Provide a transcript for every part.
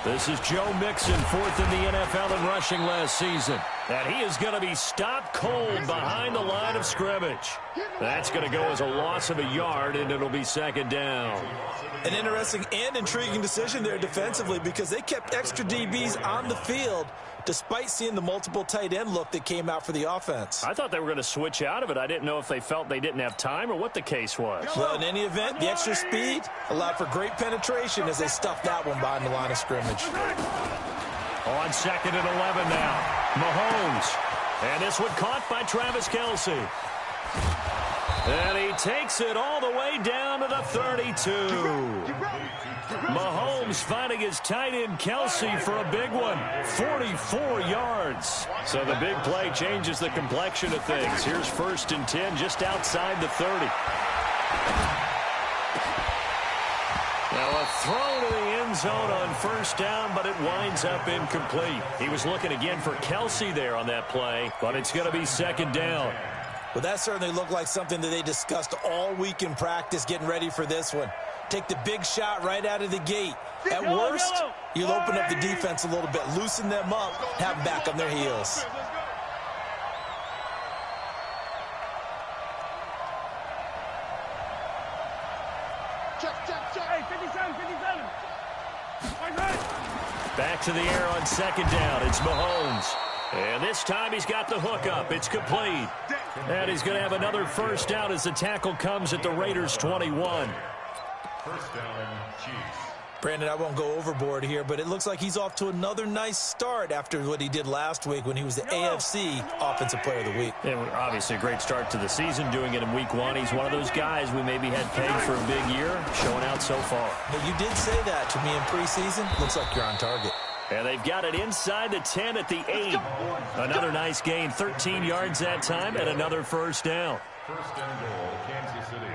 This is Joe Mixon, fourth in the NFL in rushing last season. And he is going to be stopped cold behind the line of scrimmage. That's going to go as a loss of a yard, and it'll be second down. An interesting and intriguing decision there defensively because they kept extra DBs on the field despite seeing the multiple tight end look that came out for the offense. I thought they were going to switch out of it. I didn't know if they felt they didn't have time or what the case was. Well, in any event, the extra speed allowed for great penetration as they stuffed that one behind the line of scrimmage. On second and 11 now, Mahomes. And this one caught by Travis Kelce. And he takes it all the way down to the 32. Mahomes finding his tight end Kelce for a big one. 44 yards. So the big play changes the complexion of things. Here's first and 10 just outside the 30. Now a throw to the end zone on first down, but it winds up incomplete. He was looking again for Kelce there on that play, but it's going to be second down. Well, that certainly looked like something that they discussed all week in practice getting ready for this one. Take the big shot right out of the gate. At worst, you'll open up the defense a little bit, loosen them up, have them back on their heels. Back to the air on second down. It's Mahomes. And this time he's got the hook up. It's complete. And he's going to have another first down as the tackle comes at the Raiders' 21. First down, Chiefs. Brandon, I won't go overboard here, but it looks like he's off to another nice start after what he did last week when he was the AFC Offensive Player of the Week. And obviously a great start to the season, doing it in week one. He's one of those guys we maybe had pegged for a big year, showing out so far. But you did say that to me in preseason. Looks like you're on target. And they've got it inside the 10 at the 8. Another nice gain, 13 yards that time, and another first down. First and goal, Kansas City.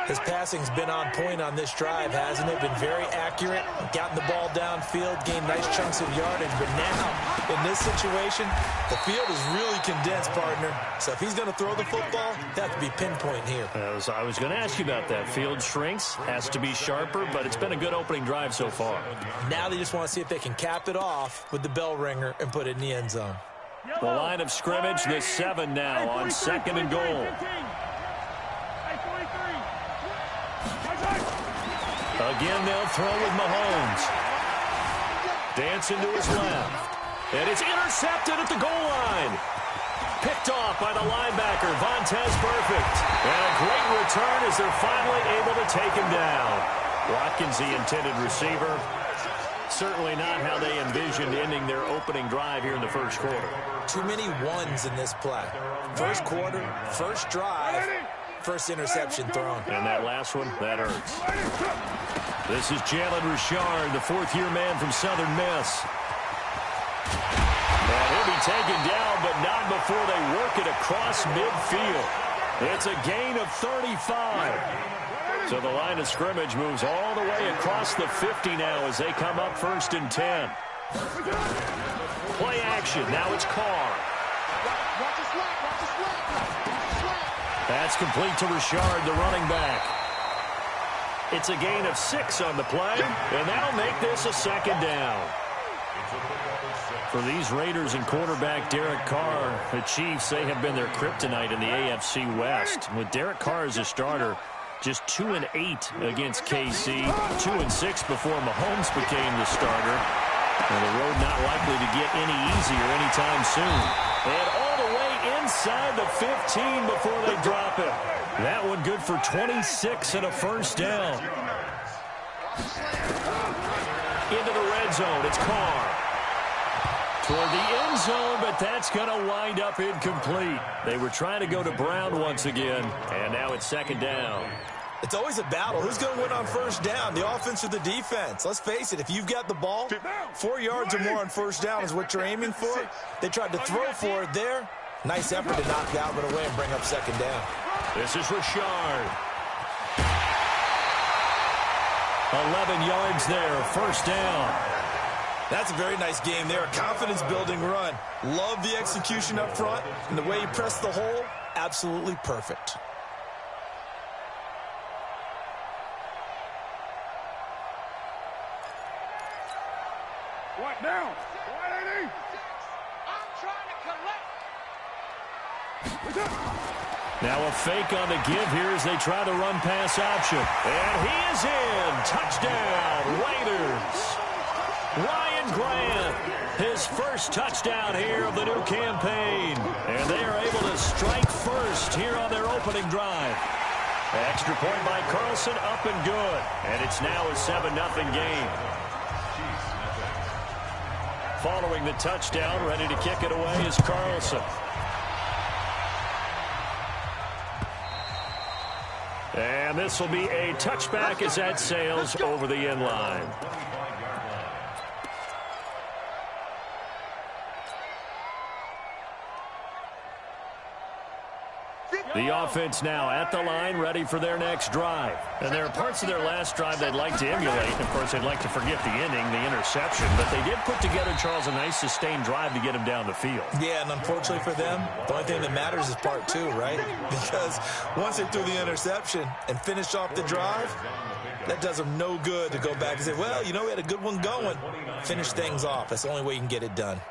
His passing's been on point on this drive, hasn't it? Been very accurate, gotten the ball downfield, gained nice chunks of yardage. But now, in this situation, the field is really condensed, partner. So if he's going to throw the football, that has to be pinpoint here. I was going to ask you about that. Field shrinks, has to be sharper, but it's been a good opening drive so far. Now they just want to see if they can cap it off with the bell ringer and put it in the end zone. The line of scrimmage, the 7 now on second and goal. Again, they'll throw with Mahomes. Dancing to his left. And it's intercepted at the goal line. Picked off by the linebacker, Vontaze Burfict. And a great return as they're finally able to take him down. Watkins, the intended receiver. Certainly not how they envisioned ending their opening drive here in the first quarter. Too many ones in this play. First quarter, first drive, first interception thrown. And that last one, that hurts. This is Jalen Richard, the fourth-year man from Southern Miss. And he'll be taken down, but not before they work it across midfield. It's a gain of 35. So the line of scrimmage moves all the way across the 50 now as they come up first and 10. Play action. Now it's Carr. That's complete to Richard, the running back. It's a gain of 6 on the play, and that'll make this a second down. For these Raiders and quarterback Derek Carr, the Chiefs, they have been their kryptonite in the AFC West. With Derek Carr as a starter, just 2-8 against KC, 2-6 before Mahomes became the starter. And the road not likely to get any easier anytime soon. And all the way inside the 15 before they drop it. That one good for 26 and a first down. Into the red zone, it's Carr. Toward the end zone, but that's going to wind up incomplete. They were trying to go to Brown once again, and now it's second down. It's always a battle. Who's going to win on first down, the offense or the defense? Let's face it, if you've got the ball, 4 yards or more on first down is what you're aiming for. They tried to throw for it there. Nice effort to knock Galvin away and bring up second down. This is Richard. 11 yards there, first down. That's a very nice game there, a confidence-building run. Love the execution up front, and the way he pressed the hole, absolutely perfect. What now? 180. I'm trying to collect. Now a fake on the give here as they try the run pass option. And he is in. Touchdown, Raiders. Ryan Grant, his first touchdown here of the new campaign. And they are able to strike first here on their opening drive. Extra point by Carlson, up and good. And it's now a 7-0 game. Following the touchdown, ready to kick it away is Carlson. And this will be a touchback as that sails over the end line. The offense now at the line, ready for their next drive. And there are parts of their last drive they'd like to emulate. Of course, they'd like to forget the inning, the interception. But they did put together, Charles, a nice sustained drive to get him down the field. Yeah, and unfortunately for them, the only thing that matters is part two, right? Because once they threw the interception and finished off the drive, that does them no good to go back and say, well, you know, we had a good one going. Finish things off. That's the only way you can get it done.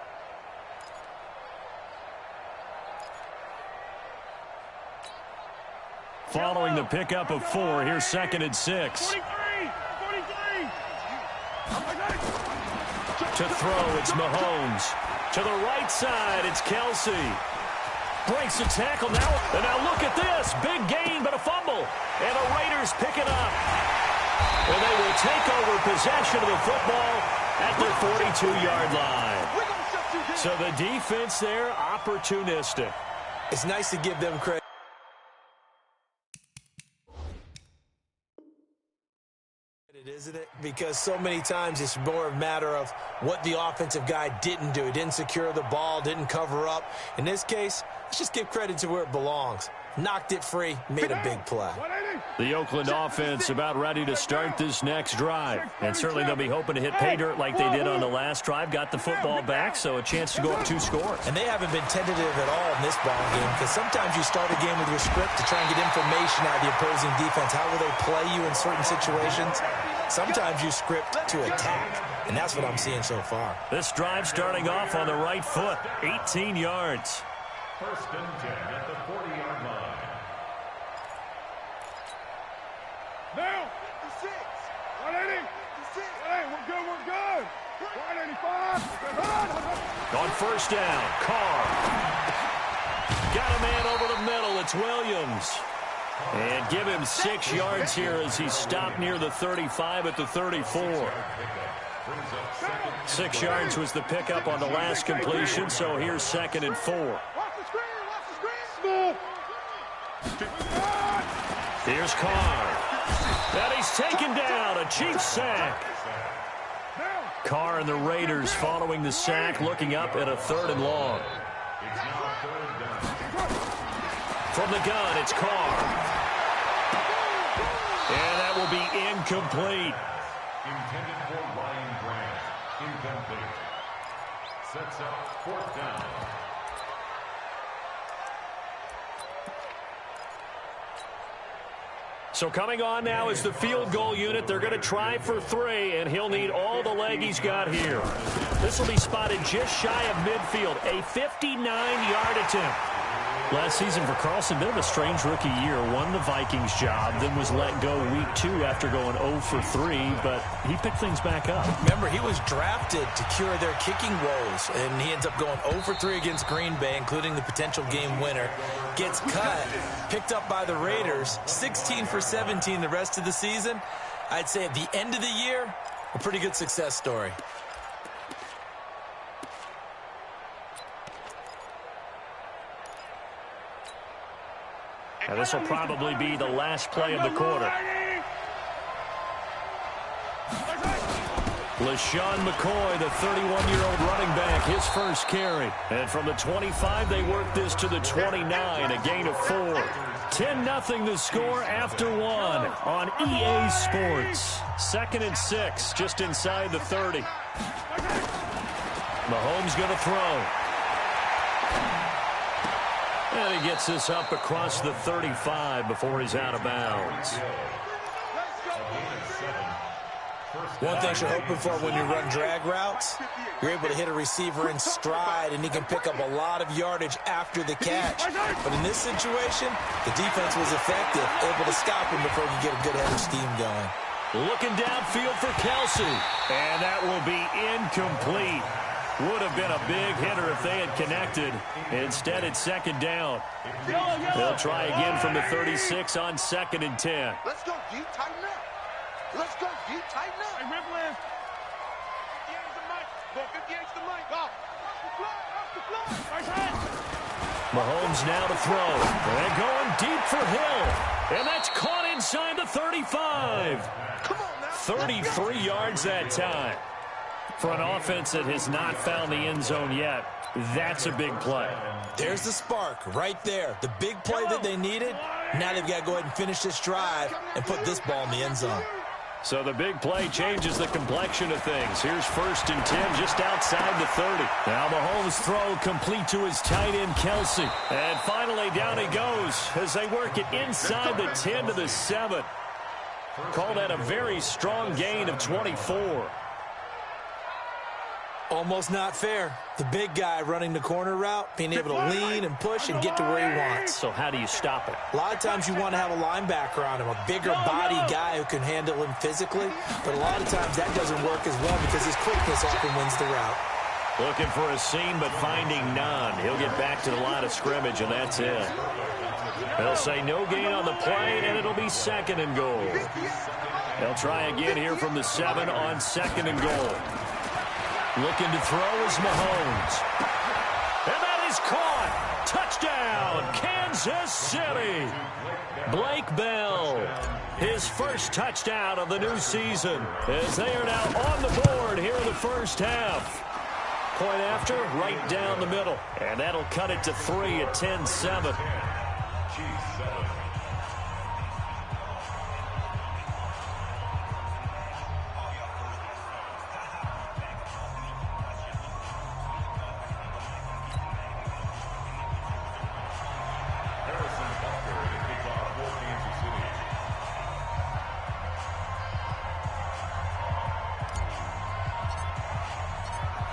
Following the pickup of 4, here's 2nd and 6. 43. To throw, it's Mahomes. To the right side, it's Kelsey. Breaks a tackle now. And now look at this. Big gain, but a fumble. And the Raiders pick it up. And they will take over possession of the football at their 42-yard line. So the defense there, opportunistic. It's nice to give them credit. Isn't it? Because so many times it's more a matter of what the offensive guy didn't do. He didn't secure the ball, didn't cover up. In this case, let's just give credit to where it belongs. Knocked it free, made a big play. The Oakland offense about ready to start this next drive. And certainly they'll be hoping to hit pay dirt like they did on the last drive. Got the football back, so a chance to go up 2 scores. And they haven't been tentative at all in this ball game, because sometimes you start a game with your script to try and get information out of the opposing defense. How will they play you in certain situations? Sometimes you script to attack, and that's what I'm seeing so far. This drive starting off on the right foot, 18 yards. 1st and 10 at the 40-yard line. Now. 180. Hey, we're good. 185. On 1st down, Carr. Got a man over the middle. It's Williams. And give him 6 yards here as he stopped near the 35 at the 34. 6 yards was the pickup on the last completion, so here's 2nd and 4. Here's Carr. And he's taken down, a Chiefs sack. Carr and the Raiders following the sack, looking up at a 3rd and long. From the gun, it's Carr. And that will be incomplete. Intended for Ryan Grant. Incomplete. Sets up 4th down. So coming on now is the field goal unit. They're going to try for 3, and he'll need all the leg he's got here. This will be spotted just shy of midfield, a 59-yard attempt. Last season for Carlson, bit of a strange rookie year. Won the Vikings job, then was let go week 2 after going 0 for 3, but he picked things back up. Remember, he was drafted to cure their kicking woes, and he ends up going 0 for 3 against Green Bay, including the potential game winner. Gets cut, picked up by the Raiders, 16 for 17 the rest of the season. I'd say at the end of the year, a pretty good success story. And this will probably be the last play of the quarter. LaShawn McCoy, the 31-year-old running back, his first carry. And from the 25, they work this to the 29, a gain of 4. 10-0 the score after 1 on EA Sports. 2nd and 6, just inside the 30. Mahomes going to throw. And he gets this up across the 35 before he's out of bounds. One thing you're hoping for when you run drag routes, you're able to hit a receiver in stride, and he can pick up a lot of yardage after the catch. But in this situation, the defense was effective, able to stop him before he could get a good head of steam going. Looking downfield for Kelsey, and that will be incomplete. Would have been a big hitter if they had connected. Instead, it's second down. They'll try again from the 36 on 2nd and 10. Let's go deep, tighten up. Let's go deep, tighten up. Hey, Ripley. 58's the mic. Go, 58's the mic. Go. Off the fly. Right hand. Mahomes now to throw. And going deep for Hill. And that's caught inside the 35. Come on now. 33 yards that time. For an offense that has not found the end zone yet, that's a big play. There's the spark right there. The big play that they needed. Now they've got to go ahead and finish this drive and put this ball in the end zone. So the big play changes the complexion of things. Here's 1st and 10 just outside the 30. Now Mahomes' throw complete to his tight end, Kelsey. And finally down he goes as they work it inside the 10 to the 7. Call that a very strong gain of 24. Almost not fair. The big guy running the corner route, being able to lean and push and get to where he wants. So how do you stop it? A lot of times you want to have a linebacker on him, a bigger body guy who can handle him physically. But a lot of times that doesn't work as well because his quickness often wins the route. Looking for a seam, but finding none. He'll get back to the line of scrimmage, and that's it. They'll say no gain on the play, and it'll be 2nd and goal. They'll try again here from the 7 on 2nd and goal. Looking to throw is Mahomes. And that is caught. Touchdown, Kansas City. Blake Bell, his first touchdown of the new season, as they are now on the board here in the first half. Point after, right down the middle. And that'll cut it to 3 at 10-7.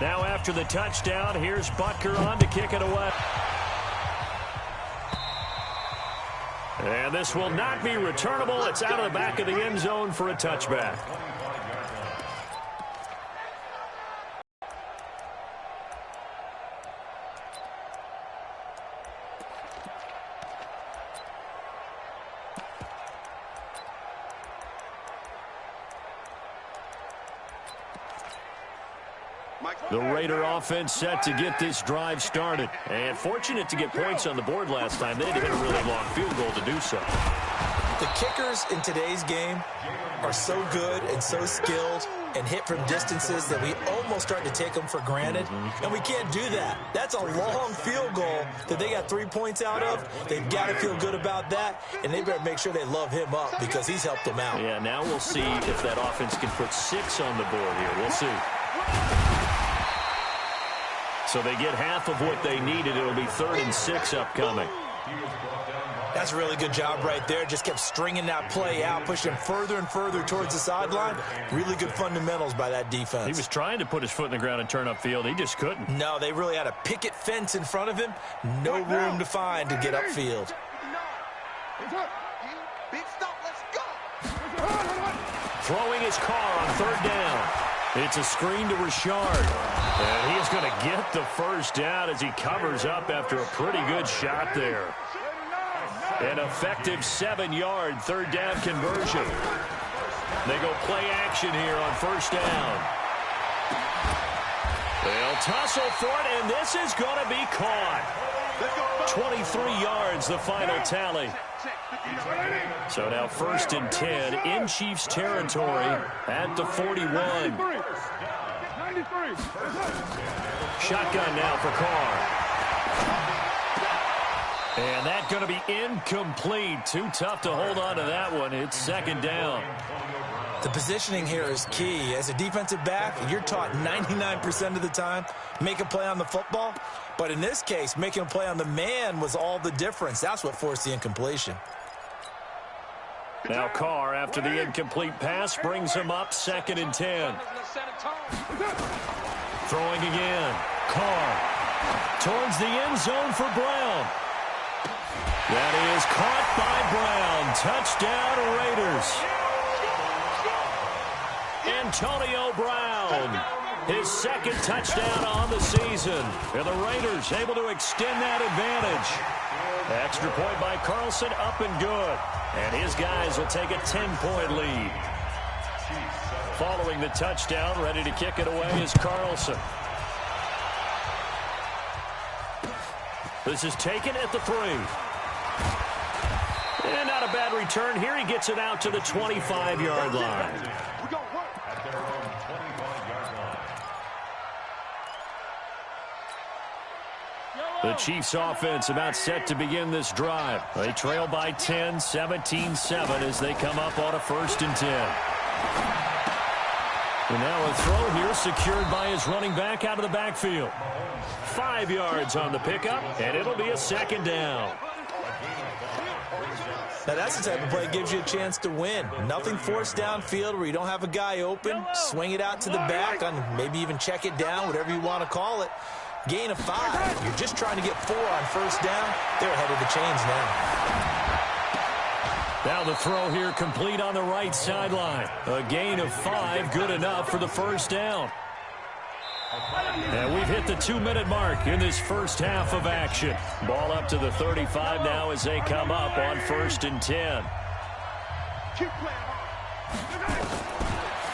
Now after the touchdown, here's Butker on to kick it away. And this will not be returnable. It's out of the back of the end zone for a touchback. The Raider offense set to get this drive started. And fortunate to get points on the board last time. They had to hit a really long field goal to do so. The kickers in today's game are so good and so skilled and hit from distances that we almost start to take them for granted. And we can't do that. That's a long field goal that they got 3 points out of. They've got to feel good about that, and they better make sure they love him up because he's helped them out. Yeah, now we'll see if that offense can put 6 on the board here. We'll see. So they get half of what they needed. It'll be 3rd and 6 upcoming. That's a really good job right there. Just kept stringing that play out, pushing him further and further towards the sideline. Really good fundamentals by that defense. He was trying to put his foot in the ground and turn upfield. He just couldn't. No, they really had a picket fence in front of him. No room to find to get upfield. Big stop, let's go. Throwing his car on 3rd down. It's a screen to Richard. And he is going to get the first down as he covers up after a pretty good shot there. An effective 7-yard 3rd down conversion. They go play action here on 1st down. They'll tussle for it, and this is going to be caught. 23 yards, the final tally. So now 1st and 10 in Chiefs territory at the 41. Shotgun now for Carr. And that's going to be incomplete. Too tough to hold on to that one. It's 2nd down. The positioning here is key. As a defensive back, you're taught 99% of the time, make a play on the football. But in this case, making a play on the man was all the difference. That's what forced the incompletion. Now Carr, after the incomplete pass, brings him up 2nd and 10. Throwing again. Carr towards the end zone for Brown. That is caught by Brown. Touchdown, Raiders. Antonio Brown, his 2nd touchdown on the season. And the Raiders able to extend that advantage. Extra point by Carlson, up and good. And his guys will take a 10-point lead. Following the touchdown, ready to kick it away is Carlson. This is taken at the 3. And not a bad return here. He gets it out to the 25-yard line. At their own 25-yard line. The Chiefs offense about set to begin this drive. They trail by 10, 17-7 as they come up on a 1st and 10. And now a throw here secured by his running back out of the backfield. 5 yards on the pickup, and it'll be a 2nd down. Now that's the type of play that gives you a chance to win. Nothing forced downfield where you don't have a guy open. Swing it out to the back, on maybe even check it down, whatever you want to call it. Gain of 5. You're just trying to get 4 on 1st down. They're ahead of the chains now. Now the throw here complete on the right sideline. A gain of 5, good enough for the 1st down. And we've hit the 2-minute mark in this first half of action. Ball up to the 35 now as they come up on 1st and 10.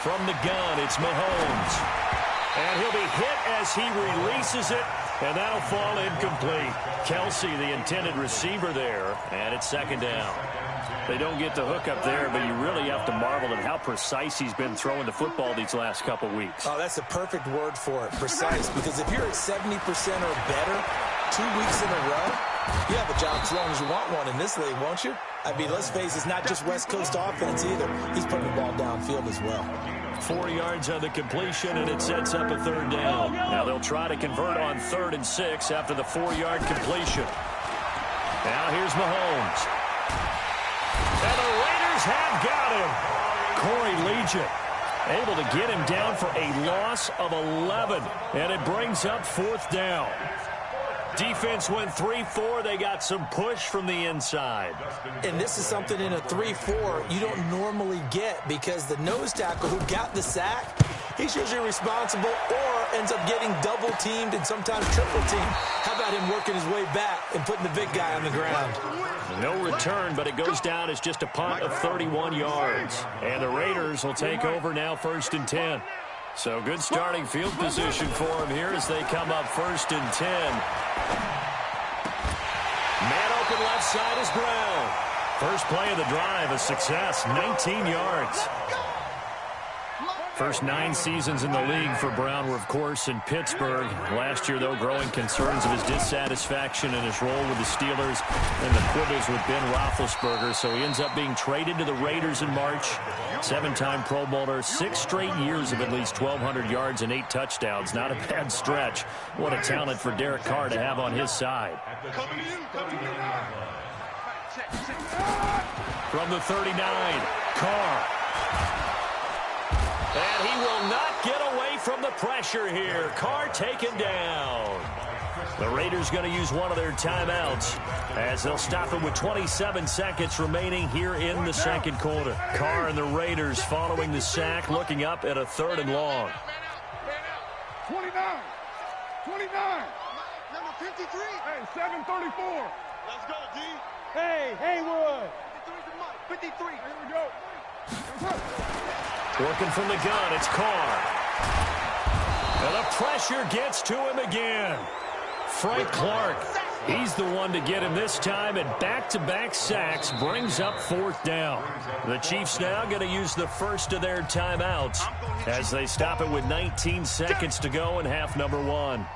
From the gun, it's Mahomes. And he'll be hit as he releases it, and that'll fall incomplete. Kelsey, the intended receiver there, and it's 2nd down. They don't get the hook up there, but you really have to marvel at how precise he's been throwing the football these last couple weeks. Oh, that's the perfect word for it, precise, because if you're at 70% or better 2 weeks in a row, you have a job as long as you want one in this league, won't you? I mean, let's face it, it's not just West Coast offense either. He's putting the ball downfield as well. 4 yards on the completion, and it sets up a 3rd down. Now they'll try to convert on 3rd and 6 after the 4-yard completion. Now here's Mahomes. And the Raiders have got him. Corey Legion able to get him down for a loss of 11. And it brings up 4th down. Defense went 3-4. They got some push from the inside. And this is something in a 3-4 you don't normally get because the nose tackle who got the sack, he's usually responsible or ends up getting double-teamed and sometimes triple-teamed. How about him working his way back and putting the big guy on the ground? No return, but it goes down as just a punt of 31 yards. And the Raiders will take over now 1st and 10. So good starting field position for them here as they come up 1st and 10. Man open left side is Brown. First play of the drive, a success, 19 yards. First 9 seasons in the league for Brown were, of course, in Pittsburgh. Last year, though, growing concerns of his dissatisfaction in his role with the Steelers and the quibbles with Ben Roethlisberger. So he ends up being traded to the Raiders in March. 7-time Pro Bowler, 6 straight years of at least 1,200 yards and 8 touchdowns. Not a bad stretch. What a talent for Derek Carr to have on his side. From the 39, Carr. And he will not get away from the pressure here. Carr taken down. The Raiders going to use one of their timeouts as they'll stop it with 27 seconds remaining here in the 2nd quarter. Carr and the Raiders following the sack, looking up at a 3rd and long. 29. 29. Number 53. Hey, 734. Let's go, D. Hey, Haywood. 53. Here we go. Working from the gun, it's Carr. And the pressure gets to him again. Frank Clark, he's the one to get him this time, and back-to-back sacks brings up 4th down. The Chiefs now going to use the first of their timeouts as they stop it with 19 seconds to go in half number 1.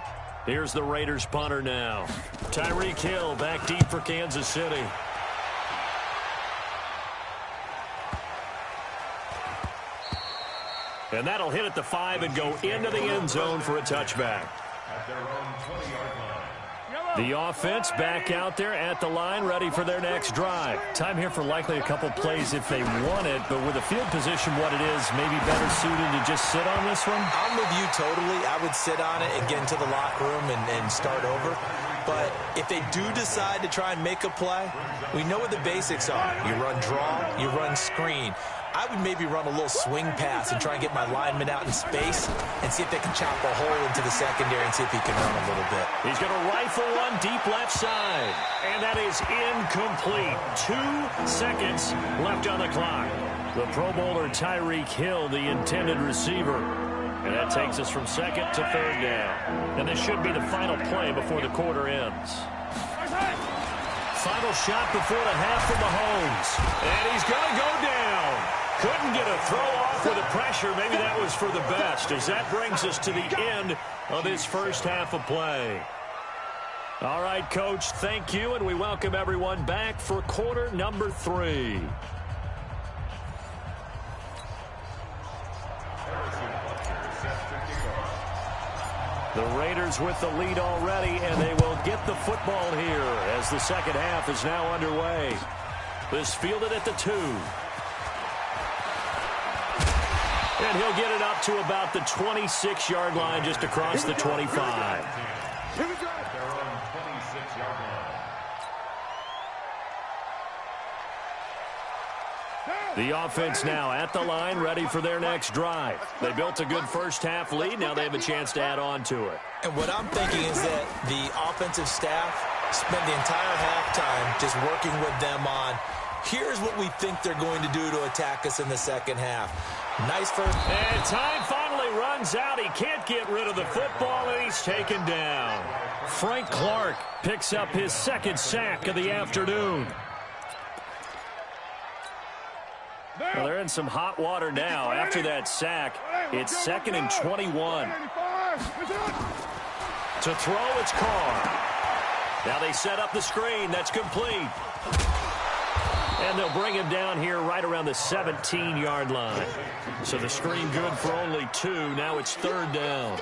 Here's the Raiders punter now. Tyreek Hill back deep for Kansas City. And that'll hit at the 5 and go into the end zone for a touchback. At their own 20-yard line. The offense back out there at the line, ready for their next drive. Time here for likely a couple plays if they want it, but with the field position what it is, maybe better suited to just sit on this one? I'm with you totally. I would sit on it and get into the locker room and start over. But if they do decide to try and make a play, we know what the basics are. You run draw, you run screen. I would maybe run a little swing pass and try and get my lineman out in space and see if they can chop a hole into the secondary and see if he can run a little bit. He's going to rifle one deep left side. And that is incomplete. 2 seconds left on the clock. The Pro Bowler Tyreek Hill, the intended receiver. And that takes us from second to third down. And this should be the final play before the quarter ends. Final shot before the half from Mahomes. And he's going to go down. Couldn't get a throw off with the pressure. Maybe that was for the best, as that brings us to the end of this first half of play. All right, Coach, thank you, and we welcome everyone back for quarter number 3. The Raiders with the lead already, and they will get the football here as the second half is now underway. This fielded at the 2. And he'll get it up to about the 26-yard line, just across the 25. Here we go. Their own 26-yard line. The offense now at the line, ready for their next drive. They built a good first-half lead. Now they have a chance to add on to it. And what I'm thinking is that the offensive staff spent the entire halftime just working with them on, here's what we think they're going to do to attack us in the second half. Nice first. And time finally runs out. He can't get rid of the football, and he's taken down. Frank Clark picks up his second sack of the afternoon. Well, they're in some hot water now. After that sack, it's 2nd and 21. To throw, it's Carr. Now they set up the screen. That's complete. And they'll bring him down here right around the 17-yard line. So the screen good for only 2. Now it's 3rd down.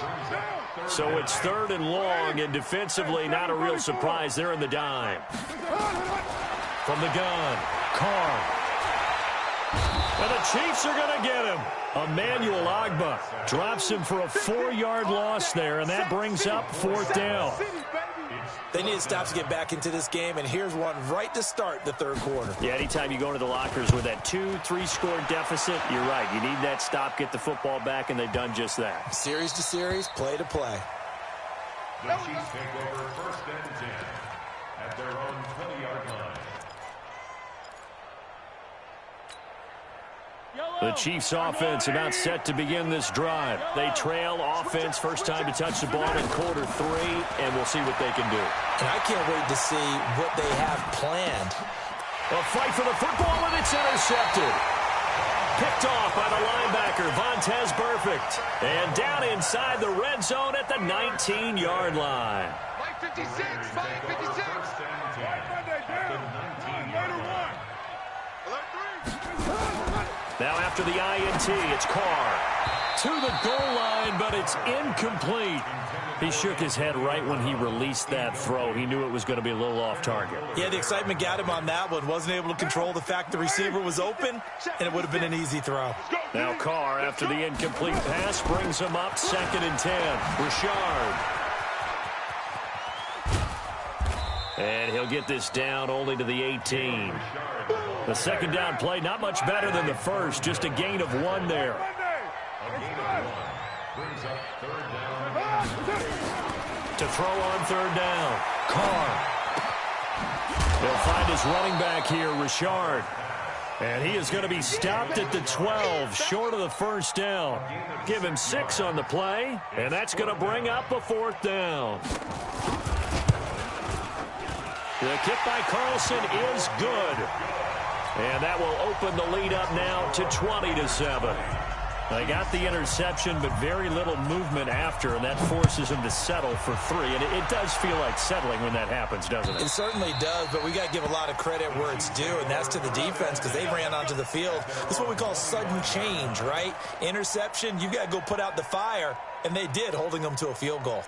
So it's 3rd and long, and defensively not a real surprise. They're in the dime. From the gun, Carr. And the Chiefs are going to get him. Emmanuel Ogbah drops him for a 4-yard loss there, and that brings up 4th down. They need to stop to get back into this game, and here's one right to start the third quarter. Yeah, anytime you go into the lockers with that 2-3 score deficit, you're right. You need that stop, get the football back, and they've done just that. Series to series, play to play. The Chiefs take over 1st and 10 at their own 20-yard line. The Chiefs offense about set to begin this drive. They trail offense, first time to touch the ball in quarter 3, and we'll see what they can do. And I can't wait to see what they have planned. A fight for the football, and it's intercepted. Picked off by the linebacker, Vontaze Burfict. And down inside the red zone at the 19-yard line. Mike 56, Mike 56. First and 10 at the 19-yard line. Now after the INT, it's Carr to the goal line, but it's incomplete. He shook his head right when he released that throw. He knew it was going to be a little off target. Yeah, the excitement got him on that one. Wasn't able to control the fact the receiver was open, and it would have been an easy throw. Now Carr, after the incomplete pass, brings him up 2nd and 10. Richard. And he'll get this down only to the 18. The second down play, not much better than the first, just a gain of 1 there. A gain of 1 brings up 3rd down. To throw on 3rd down, Carr. They'll find his running back here, Richard. And he is going to be stopped at the 12, short of the first down. Give him 6 on the play, and that's going to bring up a 4th down. The kick by Carlson is good. And that will open the lead up now to 20-7. They got the interception, but very little movement after, and that forces them to settle for 3. And it does feel like settling when that happens, doesn't it? It certainly does, but we got to give a lot of credit where it's due, and that's to the defense because they ran onto the field. This is what we call sudden change, right? Interception, you got to go put out the fire, and they did, holding them to a field goal.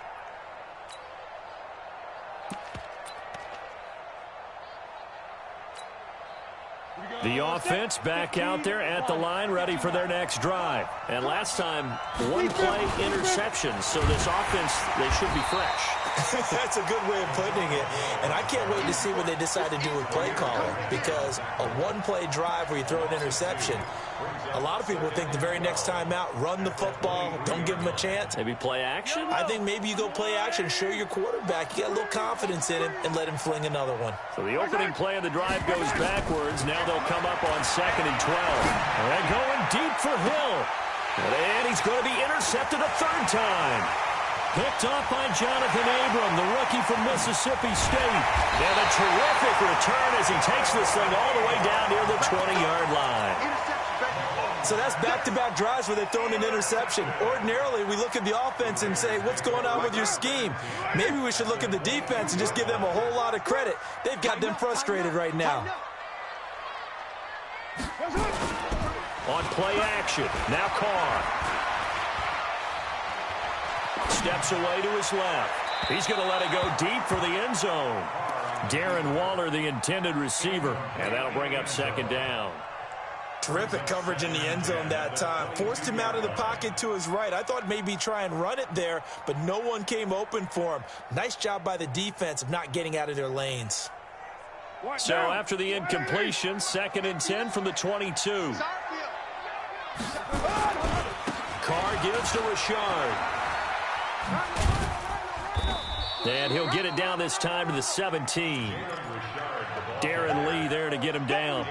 The offense back out there at the line, ready for their next drive. And last time, one-play interception. So this offense, they should be fresh. That's a good way of putting it. And I can't wait to see what they decide to do with play calling, because a one-play drive where you throw an interception, a lot of people think the very next time out, run the football, don't give them a chance. Maybe play action? I think maybe you go play action, show your quarterback, you get a little confidence in him, and let him fling another one. So the opening play of the drive goes backwards. Now they'll come up on 2nd and 12. And going deep for Hill. And he's going to be intercepted a third time. Picked off by Jonathan Abram, the rookie from Mississippi State. And a terrific return as he takes this thing all the way down near the 20-yard line. So that's back-to-back drives where they've thrown an interception. Ordinarily, we look at the offense and say, what's going on with your scheme? Maybe we should look at the defense and just give them a whole lot of credit. They've got them frustrated right now. On play action, now Carr. Steps away to his left. He's going to let it go deep for the end zone. Darren Waller, the intended receiver, and that'll bring up 2nd down. Terrific coverage in the end zone that time. Forced him out of the pocket to his right. I thought maybe try and run it there, but no one came open for him. Nice job by the defense of not getting out of their lanes. So after the incompletion, 2nd and 10 from the 22. Carr gives to Richard. And he'll get it down this time to the 17. Darren Lee there to get him down.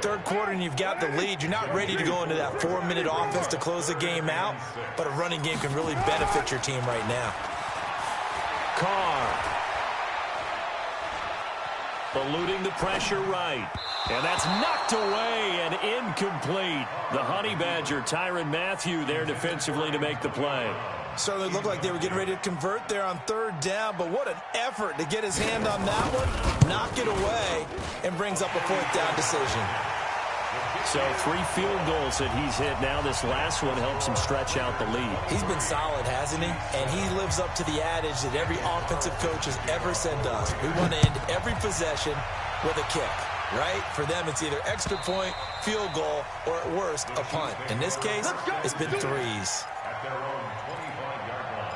Third quarter and you've got the lead. You're not ready to go into that 4-minute offense to close the game out, but a running game can really benefit your team right now. Carr. Eluding the pressure right. And that's knocked away and incomplete. The Honey Badger, Tyrann Mathieu, there defensively to make the play. Certainly looked like they were getting ready to convert there on 3rd down, but what an effort to get his hand on that one, knock it away, and brings up a 4th down decision. So 3 field goals that he's hit now. This last one helps him stretch out the lead. He's been solid, hasn't he? And he lives up to the adage that every offensive coach has ever said to us. We want to end every possession with a kick, right? For them, it's either extra point, field goal, or at worst, a punt. In this case, it's been 3s. At their own 25-yard line.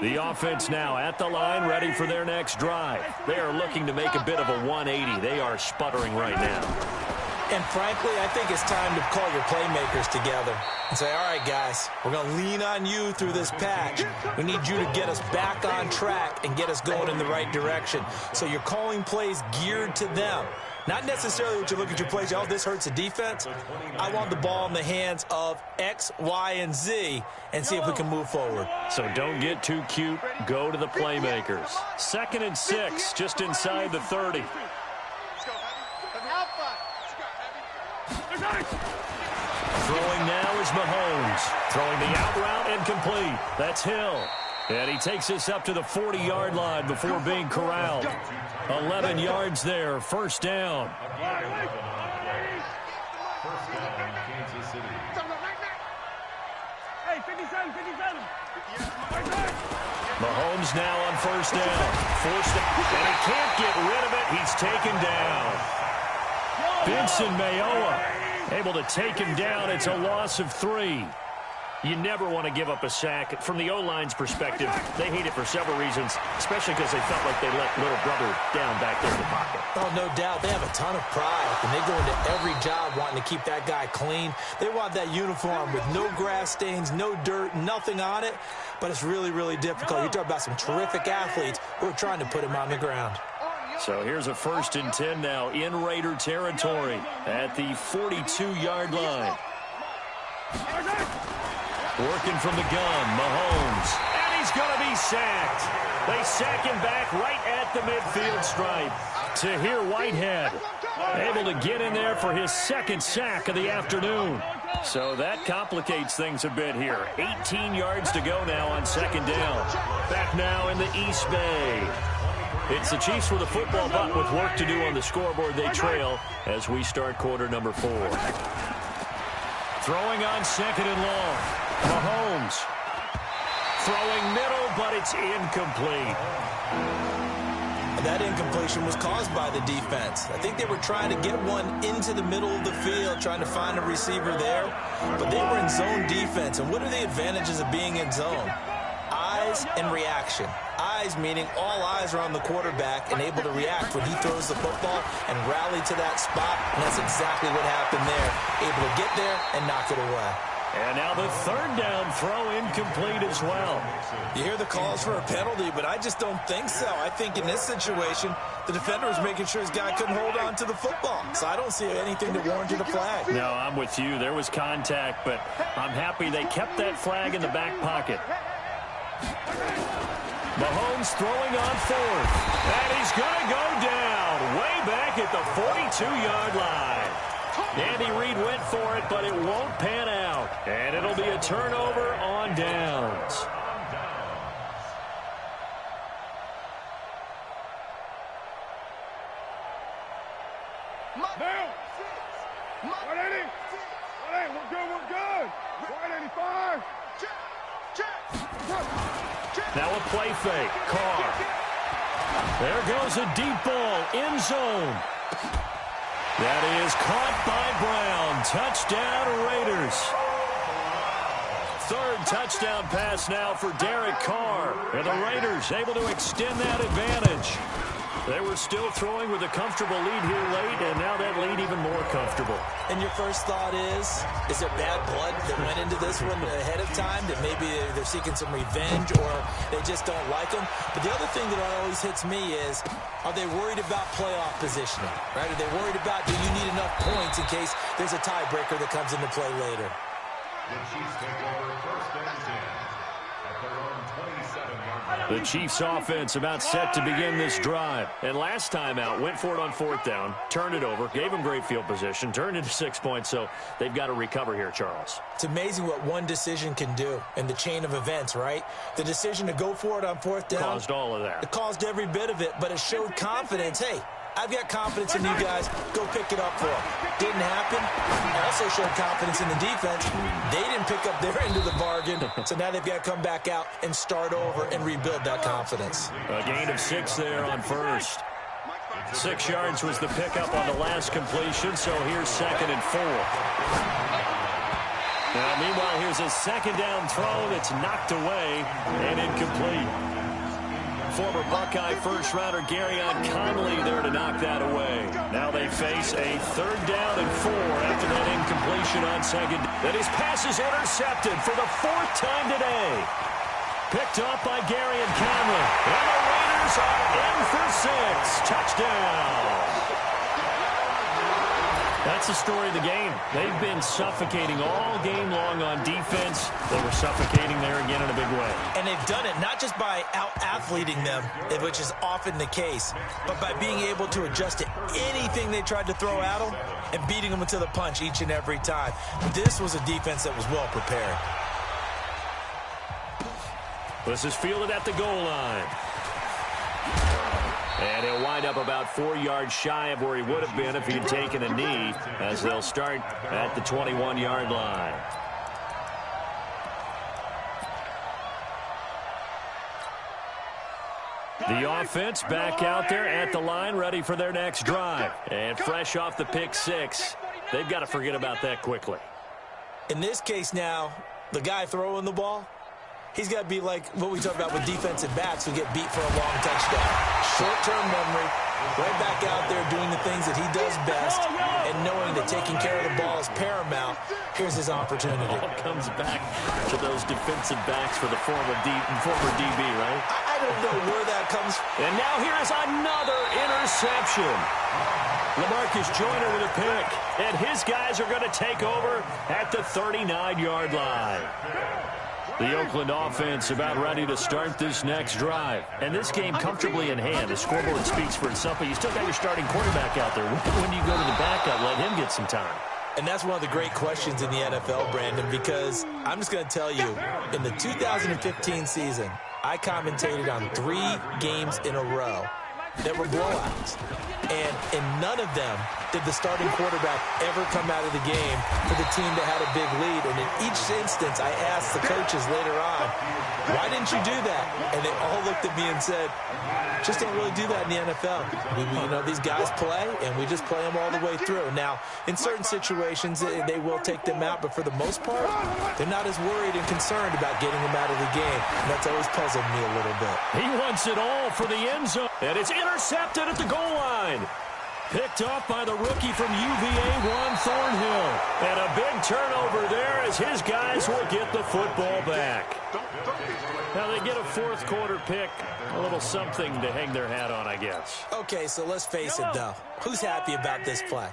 The offense now at the line, ready for their next drive. They are looking to make a bit of a 180. They are sputtering right now. And frankly, I think it's time to call your playmakers together and say, all right, guys, we're going to lean on you through this patch. We need you to get us back on track and get us going in the right direction. So you're calling plays geared to them. Not necessarily what you look at your plays, oh, this hurts the defense. I want the ball in the hands of X, Y, and Z and see if we can move forward. So don't get too cute. Go to the playmakers. 2nd and 6, just inside the 30. Throwing now is Mahomes. Throwing the out route incomplete. That's Hill. And he takes us up to the 40-yard line before being corralled. 11 yards there, 1st down. Kansas City. Hey, 57, 57. Mahomes now on 1st down. Forced it, and he can't get rid of it. He's taken down. Vincent Mayowa able to take him down. It's a loss of 3. You never want to give up a sack. From the O-line's perspective, they hate it for several reasons, especially because they felt like they let little brother down back there in the pocket. Oh, no doubt. They have a ton of pride, and they go into every job wanting to keep that guy clean. They want that uniform with no grass stains, no dirt, nothing on it, but it's really, really difficult. You're talking about some terrific athletes who are trying to put him on the ground. So here's a 1st and 10 now in Raider territory at the 42-yard line. Working from the gun, Mahomes. And he's going to be sacked. They sack him back right at the midfield stripe. Tahir Whitehead able to get in there for his 2nd sack of the afternoon. So that complicates things a bit here. 18 yards to go now on 2nd down. Back now in the East Bay. It's the Chiefs with a football, but with work to do on the scoreboard. They trail as we start quarter number 4. Throwing on second and long. Mahomes. Throwing middle, but it's incomplete. That incompletion was caused by the defense. I think they were trying to get one into the middle of the field, trying to find a receiver there. But they were in zone defense. And what are the advantages of being in zone? Eyes and reaction. Eyes meaning all eyes are on the quarterback and able to react when he throws the football and rally to that spot. And that's exactly what happened there. Able to get there and knock it away. And now the third down throw incomplete as well. You hear the calls for a penalty, but I just don't think so. I think in this situation, the defender was making sure his guy couldn't hold on to the football. So I don't see anything that warranted a flag. No, I'm with you. There was contact, but I'm happy they kept that flag in the back pocket. Mahomes throwing on fourth. And he's going to go down way back at the 42-yard line. Andy Reid went for it, but it won't pan out. And it'll be a turnover on downs. Down. 180. 180. We're good. We're good. 185. Now a play fake. Carr. There goes a deep ball. End zone. That is caught by Brown. Touchdown, Raiders. Third touchdown pass now for Derek Carr. And the Raiders able to extend that advantage. They were still throwing with a comfortable lead here late, and now that lead even more comfortable. And your first thought is there bad blood that went into this one ahead of time, that maybe they're seeking some revenge or they just don't like them? But the other thing that always hits me is, are they worried about playoff positioning? Right? Are they worried about, do you need enough points in case there's a tiebreaker that comes into play later? The Chiefs take over first and 10 at their own 27-yard line. The Chiefs offense about set to begin this drive. And last time out, went for it on fourth down, turned it over, gave them great field position, turned into 6 points, so they've got to recover here, Charles. It's amazing what one decision can do in the chain of events, right? The decision to go for it on fourth down. Caused all of that. It caused every bit of it, but it showed confidence. Hey, I've got confidence in you guys. Go pick it up for them. Didn't happen. Also showed confidence in the defense. They didn't pick up their end of the bargain, so now they've got to come back out and start over and rebuild that confidence. A gain of 6 there on first. 6 yards was the pickup on the last completion, so here's 2nd and 4. Now, meanwhile, here's a second down throw that's knocked away and incomplete. Former Buckeye first-rounder Garyon Conley there to knock that away. Now they face a 3rd down and 4 after that incompletion on second. That his pass is intercepted for the 4th time today. Picked up by Garyon Conley. And the Raiders are in for 6. Touchdown. That's the story of the game. They've been suffocating all game long on defense. They were suffocating there again in a big way. And they've done it not just by out-athleting them, which is often the case, but by being able to adjust to anything they tried to throw at them and beating them to the punch each and every time. This was a defense that was well prepared. This is fielded at the goal line. And he'll wind up about 4 yards shy of where he would have been if he had taken a knee, as they'll start at the 21-yard line. The offense back out there at the line, ready for their next drive. And fresh off the pick 6, they've got to forget about that quickly. In this case now, the guy throwing the ball, he's got to be like what we talk about with defensive backs who get beat for a long touchdown. Short-term memory, right back out there doing the things that he does best, and knowing that taking care of the ball is paramount. Here's his opportunity. All comes back to those defensive backs for the former DB, right? I don't know where that comes from. And now here is another interception. LaMarcus Joyner with a pick, and his guys are going to take over at the 39-yard line. The Oakland offense about ready to start this next drive. And this game comfortably in hand. The scoreboard speaks for itself, but you still got your starting quarterback out there. When do you go to the backup? Let him get some time. And that's one of the great questions in the NFL, Brandon, because I'm just going to tell you, in the 2015 season, I commentated on 3 games in a row. that were blowouts. And in none of them did the starting quarterback ever come out of the game for the team that had a big lead. And in each instance, I asked the coaches later on, why didn't you do that? And they all looked at me and said, just don't really do that in the NFL. These guys play, and we just play them all the way through. Now, in certain situations, they will take them out, but for the most part, they're not as worried and concerned about getting them out of the game. And that's always puzzled me a little bit. He wants it all for the end zone, and it's intercepted at the goal line. Picked off by the rookie from UVA, Juan Thornhill. And a big turnover there as his guys will get the football back. Now they get a fourth quarter pick. A little something to hang their hat on, I guess. Okay, so let's face it, though. Who's happy about this play?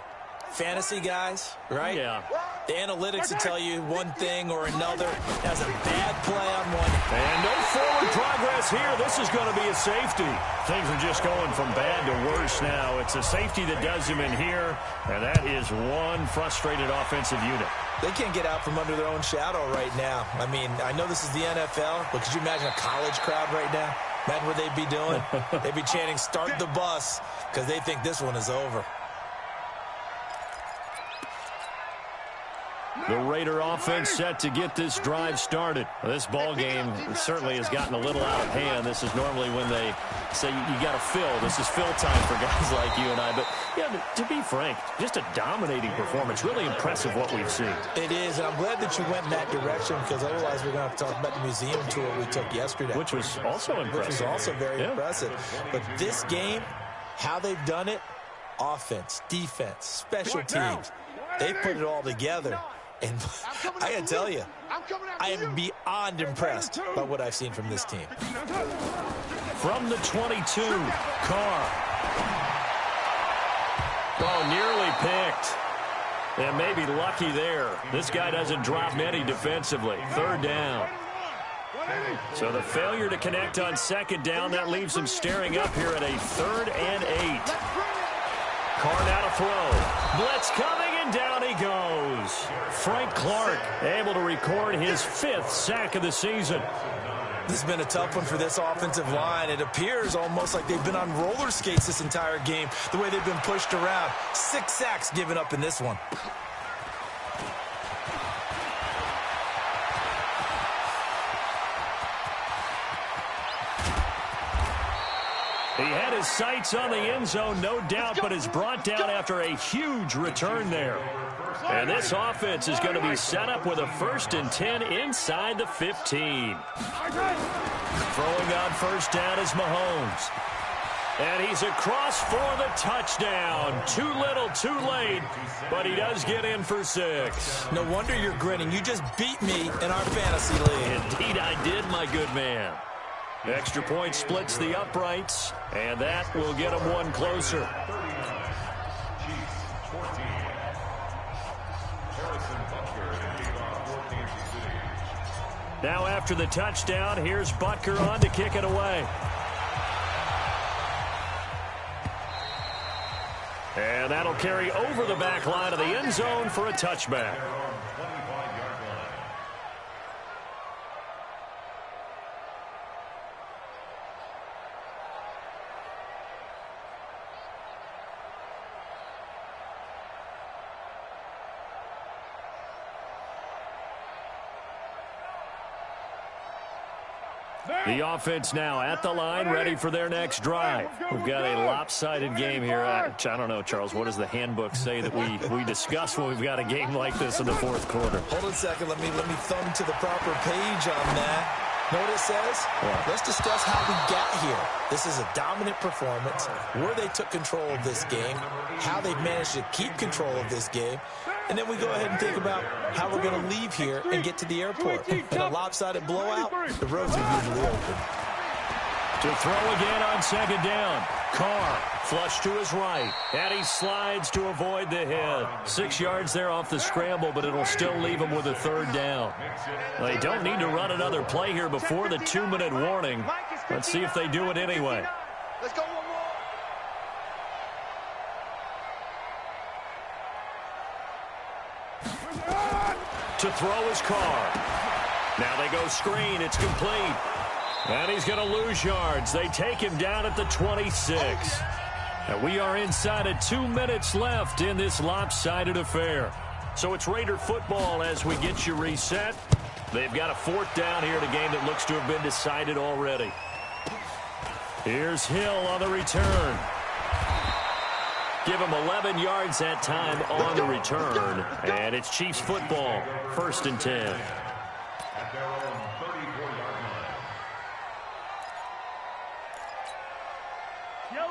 Fantasy guys, right? Yeah. The analytics will tell you one thing or another. That's a bad play on one. And no forward progress here. This is going to be a safety. Things are just going from bad to worse now. It's a safety that does him in here, and that is one frustrated offensive unit. They can't get out from under their own shadow right now. I mean, I know this is the NFL, but could you imagine a college crowd right now? Imagine what they'd be doing. They'd be chanting, "Start the bus," because they think this one is over. The Raider offense set to get this drive started. This ball game certainly has gotten a little out of hand. This is normally when they say you got to fill. This is fill time for guys like you and I. But, yeah, to be frank, just a dominating performance. Really impressive what we've seen. It is, and I'm glad that you went in that direction because otherwise we're going to have to talk about the museum tour we took yesterday. Which was also impressive. Which was also very impressive. But this game, how they've done it, offense, defense, special teams, they put it all together. And I got to tell you, I am beyond impressed by what I've seen from this team. From the 22, Carr. Oh, nearly picked. And maybe lucky there. This guy doesn't drop many defensively. Third down. So the failure to connect on second down, that leaves him staring up here at a 3rd and 8. Carr now to throw. Blitz coming, and down he goes. Frank Clark able to record his 5th sack of the season. This has been a tough one for this offensive line. It appears almost like they've been on roller skates this entire game, the way they've been pushed around. 6 sacks given up in this one. He had his sights on the end zone, no doubt, but is brought down after a huge return there. And this offense is going to be set up with a 1st and 10 inside the 15. Throwing on first down is Mahomes. And he's across for the touchdown. Too little, too late, but he does get in for 6. No wonder you're grinning. You just beat me in our fantasy league. Indeed I did, my good man. Extra point splits the uprights, and that will get him one closer. Now after the touchdown, here's Butker on to kick it away. And that'll carry over the back line of the end zone for a touchback. The offense now at the line, ready for their next drive. We've got a lopsided game here. I don't know, Charles, what does the handbook say that we discuss when we've got a game like this in the 4th quarter? Hold on a second. Let me thumb to the proper page on that. Know what it says? Yeah. Let's discuss how we got here. This is a dominant performance, where they took control of this game, how they've managed to keep control of this game, and then we go ahead and think about how we're going to leave here and get to the airport. In a lopsided blowout, the roads are usually open. To throw again on second down. Carr flush to his right, and he slides to avoid the hit. 6 yards there off the scramble, but it'll still leave him with a 3rd down. They don't need to run another play here before the 2-minute warning. Let's see if they do it anyway. Let's go one more. To throw is Carr. Now they go screen. It's complete. And he's going to lose yards. They take him down at the 26. And we are inside of 2 minutes left in this lopsided affair. So it's Raider football as we get you reset. They've got a 4th down here in a game that looks to have been decided already. Here's Hill on the return. Give him 11 yards that time on the return. And it's Chiefs football, 1st and 10. At their own 34-yard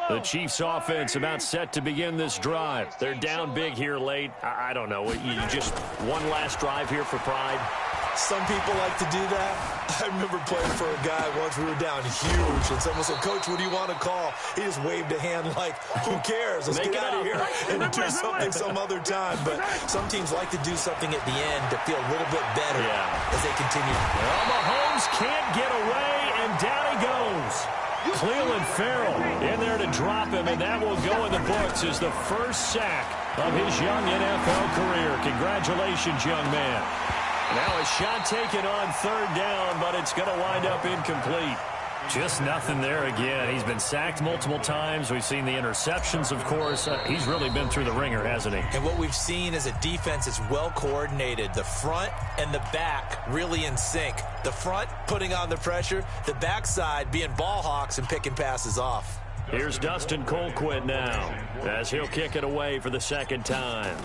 line. The Chiefs offense about set to begin this drive. They're down big here late. I don't know. You just one last drive here for pride. Some people like to do that. I remember playing for a guy once. We were down huge, and someone said, "Coach, what do you want to call?" He just waved a hand like, "Who cares? Let's get out of here and do something some other time." But some teams like to do something at the end to feel a little bit better as they continue. Well, Mahomes can't get away, and down he goes. Cleveland Farrell in there to drop him, and that will go in the books as the first sack of his young NFL career. Congratulations, young man. Now a shot taken on 3rd down, but it's going to wind up incomplete. Just nothing there again. He's been sacked multiple times. We've seen the interceptions, of course. He's really been through the ringer, hasn't he? And what we've seen is a defense that's well coordinated. The front and the back really in sync. The front putting on the pressure, the backside being ball hawks and picking passes off. Here's Dustin Colquitt now as he'll kick it away for the 2nd time.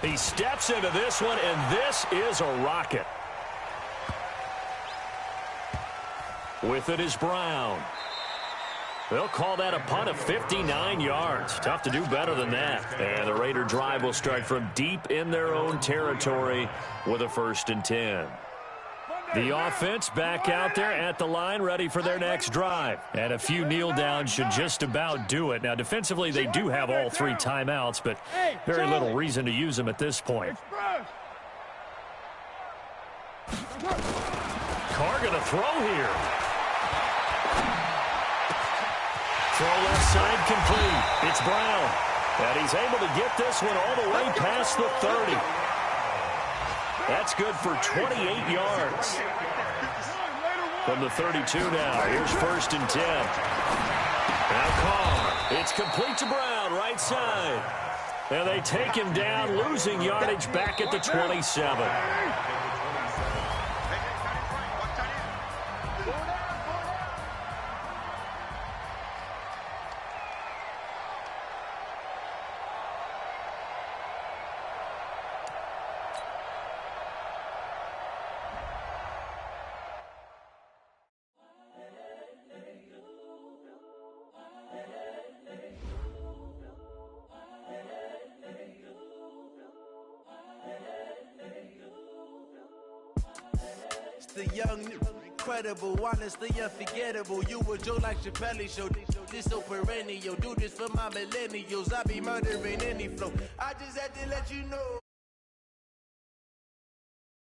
He steps into this one, and this is a rocket. With it is Brown. They'll call that a punt of 59 yards. Tough to do better than that. And the Raider drive will start from deep in their own territory with a 1st and 10. The offense back out there at the line, ready for their next drive. And a few kneel downs should just about do it. Now, defensively, they do have all 3 timeouts, but very little reason to use them at this point. Carr going to throw here. Throw left side complete. It's Brown. And he's able to get this one all the way past the 30. That's good for 28 yards. From the 32 now, here's 1st and 10. Now Carr. It's complete to Brown, right side. And they take him down, losing yardage back at the 27. The young, incredible, honestly unforgettable. You a Joe like Chappelle show. This so perennial. Do this for my millennials. I be murdering any flow. I just had to let you know.